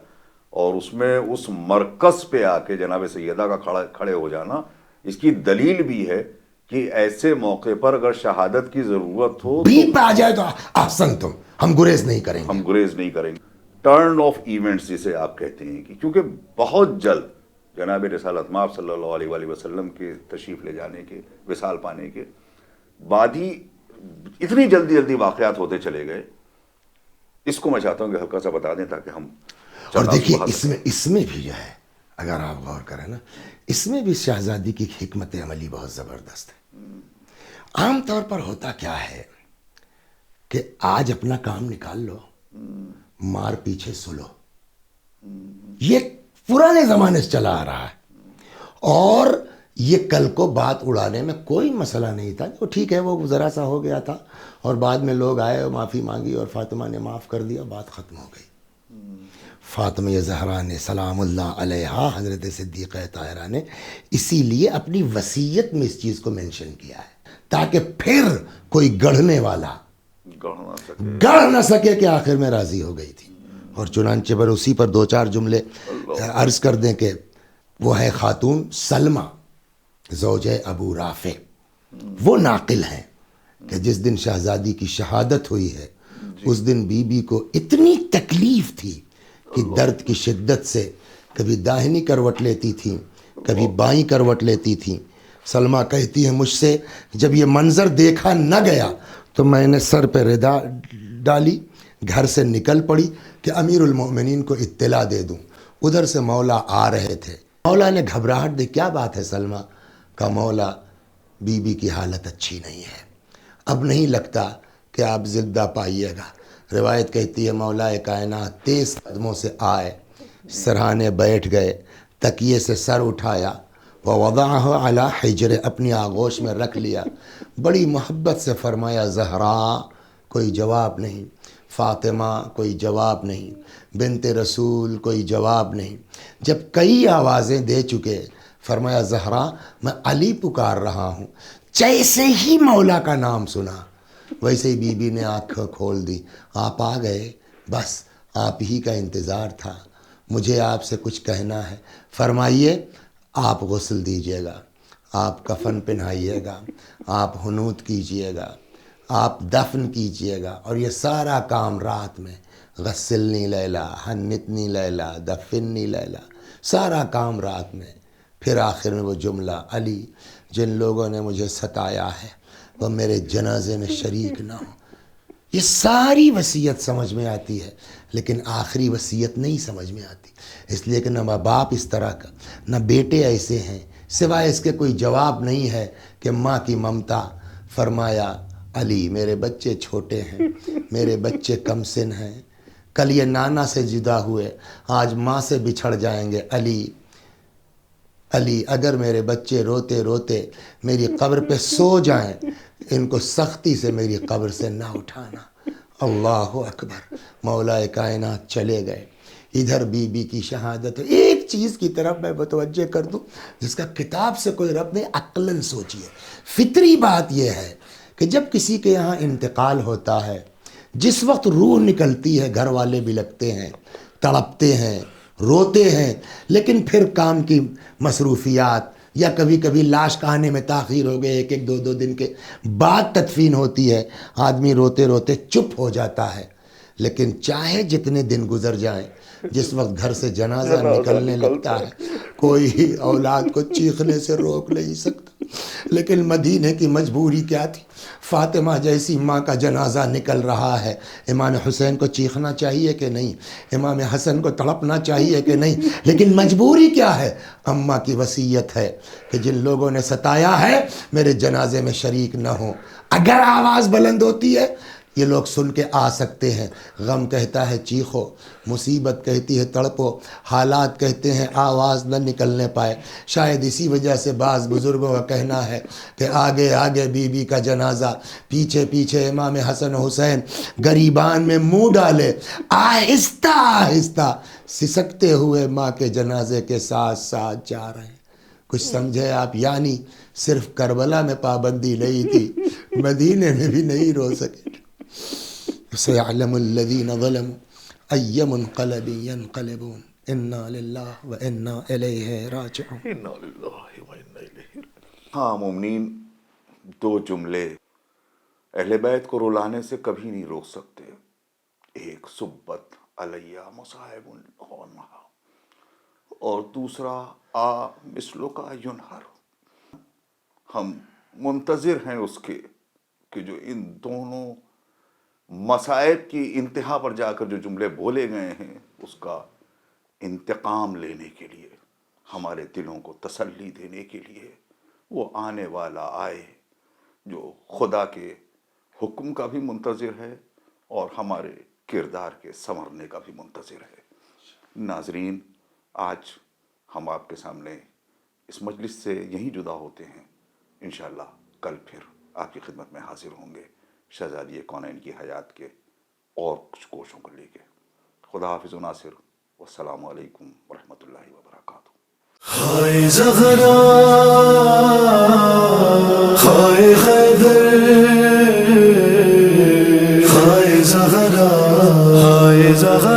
اور اس میں اس مرکز پہ آ کے جناب سیدہ کا کھڑے ہو جانا, اس کی دلیل بھی ہے کہ ایسے موقع پر اگر شہادت کی ضرورت ہو بھی پہ آ جائے تو احسن تم, ہم گریز نہیں کریں گے. ہم گریز نہیں کریں گے. ٹرن آف ایونٹس جسے آپ کہتے ہیں کہ کیونکہ بہت جلد جناب رسالت مآب صلی اللہ علیہ وآلہ وسلم کے تشریف لے جانے کے, وصال پانے کے بعد ہی اتنی جلدی واقعات ہوتے چلے گئے. اس کو میں چاہتا ہوں کہ ہلکا سا بتا دیں تاکہ ہم. اور دیکھیے اس میں بھی جو ہے, اگر آپ غور کریں نا, اس میں بھی شہزادی کی حکمت عملی بہت زبردست ہے. عام طور پر ہوتا کیا ہے کہ آج اپنا کام نکال لو, مار پیچھے سلو, یہ پرانے زمانے سے چلا آ رہا ہے. اور یہ کل کو بات اڑانے میں کوئی مسئلہ نہیں تھا, جو ٹھیک ہے وہ ذرا سا ہو گیا تھا اور بعد میں لوگ آئے اور معافی مانگی اور فاطمہ نے معاف کر دیا, بات ختم ہو گئی. فاطمہ زہرا نے سلام اللہ علیہا, حضرت صدیقہ طاہرہ نے اسی لیے اپنی وصیت میں اس چیز کو مینشن کیا ہے تاکہ پھر کوئی گڑھنے والا گڑھ نہ سکے کہ آخر میں راضی ہو گئی تھی. اور چنانچہ پر اسی پر دو چار جملے عرض کر دیں کہ وہ ہے خاتون سلمہ زوجہ ابو رافع. وہ ناقل ہیں کہ جس دن شہزادی کی شہادت ہوئی ہے اس دن بی بی کو اتنی تکلیف تھی کہ درد کی شدت سے کبھی داہنی کروٹ لیتی تھی, کبھی بائیں کروٹ لیتی تھی. سلمہ کہتی ہے مجھ سے جب یہ منظر دیکھا نہ گیا تو میں نے سر پہ ردا ڈالی, گھر سے نکل پڑی کہ امیر المومنین کو اطلاع دے دوں. ادھر سے مولا آ رہے تھے, مولا نے گھبراہٹ دی, کیا بات ہے سلمہ؟ کا مولا بی بی کی حالت اچھی نہیں ہے, اب نہیں لگتا کہ آپ زندہ پائیے گا. روایت کہتی ہے مولا کائنات تیز قدموں سے آئے, سرہانے بیٹھ گئے, تکیے سے سر اٹھایا, ووضعہ علی حجر, اپنی آغوش میں رکھ لیا, بڑی محبت سے فرمایا زہرا, کوئی جواب نہیں. فاطمہ, کوئی جواب نہیں. بنت رسول, کوئی جواب نہیں. جب کئی آوازیں دے چکے فرمایا زہرا میں علی پکار رہا ہوں. جیسے ہی مولا کا نام سنا ویسے ہی بی بی نے آنکھ کھول دی. آپ آ گئے, بس آپ ہی کا انتظار تھا, مجھے آپ سے کچھ کہنا ہے. فرمائیے. آپ غسل دیجیے گا, آپ کفن پہنائیے گا, آپ حنوط کیجیے گا, آپ دفن کیجیے گا, اور یہ سارا کام رات میں. غسلنی لیلا, حنتنی لیلا, دفننی لیلا, سارا کام رات میں. پھر آخر میں وہ جملہ, علی جن لوگوں نے مجھے ستایا ہے وہ میرے جنازے میں شریک نہ ہوں. یہ ساری وصیت سمجھ میں آتی ہے لیکن آخری وصیت نہیں سمجھ میں آتی, اس لیے کہ نہ باپ اس طرح کا, نہ بیٹے ایسے ہیں, سوائے اس کے کوئی جواب نہیں ہے کہ ماں کی ممتا. فرمایا علی میرے بچے چھوٹے ہیں, میرے بچے کم سن ہیں, کل یہ نانا سے جدا ہوئے, آج ماں سے بچھڑ جائیں گے. علی اگر میرے بچے روتے روتے میری قبر پہ سو جائیں, ان کو سختی سے میری قبر سے نہ اٹھانا. اللہ اکبر. مولا کائنات چلے گئے. ادھر بی بی کی شہادت. ایک چیز کی طرف میں متوجہ کر دوں جس کا کتاب سے کوئی ربط نہیں, عقلاً سوچیے. فطری بات یہ ہے کہ کہ جب کسی کے یہاں انتقال ہوتا ہے، جس وقت روح نکلتی ہے، گھر والے بھی لگتے ہیں، تڑپتے ہیں، روتے ہیں، لیکن پھر کام کی مصروفیات یا کبھی کبھی لاش کا آنے میں تاخیر ہو گئے، ایک دو دن کے بعد تدفین ہوتی ہے، آدمی روتے روتے چپ ہو جاتا ہے۔ لیکن چاہے جتنے دن گزر جائیں، جس وقت گھر سے جنازہ نکلنے لگتا ہے، کوئی اولاد کو چیخنے سے روک نہیں سکتا۔ لیکن مدینے کی مجبوری کیا تھی؟ فاطمہ جیسی ماں کا جنازہ نکل رہا ہے، امام حسین کو چیخنا چاہیے کہ نہیں؟ امام حسن کو تڑپنا چاہیے کہ نہیں؟ لیکن مجبوری کیا ہے؟ اماں کی وصیت ہے کہ جن لوگوں نے ستایا ہے میرے جنازے میں شریک نہ ہوں۔ اگر آواز بلند ہوتی ہے یہ لوگ سن کے آ سکتے ہیں، غم کہتا ہے چیخو، مصیبت کہتی ہے تڑپو، حالات کہتے ہیں آواز نہ نکلنے پائے۔ شاید اسی وجہ سے بعض بزرگوں کا کہنا ہے کہ آگے آگے بی بی کا جنازہ، پیچھے پیچھے امام حسن حسین گریبان میں منہ ڈالے، آہستہ آہستہ سسکتے ہوئے ماں کے جنازے کے ساتھ ساتھ جا رہے ہیں۔ کچھ سمجھے آپ؟ یعنی صرف کربلا میں پابندی نہیں تھی، مدینے میں بھی نہیں رو سکے۔ سيعلم الذين ظلموا أي منقلب ينقلبون إنا لله وإنا إليه راجعون۔ ہاں مومنین، دو جملے اہل بیت کو رلانے سے کبھی نہیں روک سکتے۔ ایک سبت علیہ مصائب اور دوسرا آ مثلو کا ینہر۔ ہم منتظر ہیں اس کے کہ جو ان دونوں مصائب کی انتہا پر جا کر جو جملے بولے گئے ہیں اس کا انتقام لینے کے لیے، ہمارے دلوں کو تسلی دینے کے لیے وہ آنے والا آئے جو خدا کے حکم کا بھی منتظر ہے اور ہمارے کردار کے سنورنے کا بھی منتظر ہے۔ ناظرین، آج ہم آپ کے سامنے اس مجلس سے یہیں جدا ہوتے ہیں۔ انشاءاللہ کل پھر آپ کی خدمت میں حاضر ہوں گے شہزادی کونین کی حیات کے اور کچھ کوشوں کو لے کے۔ خدا حافظ و ناصر، والسلام علیکم ورحمۃ اللہ وبرکاتہ۔ ہائے زہرا، ہائے حیدر، ہائے زہرا، ہائے زہرا۔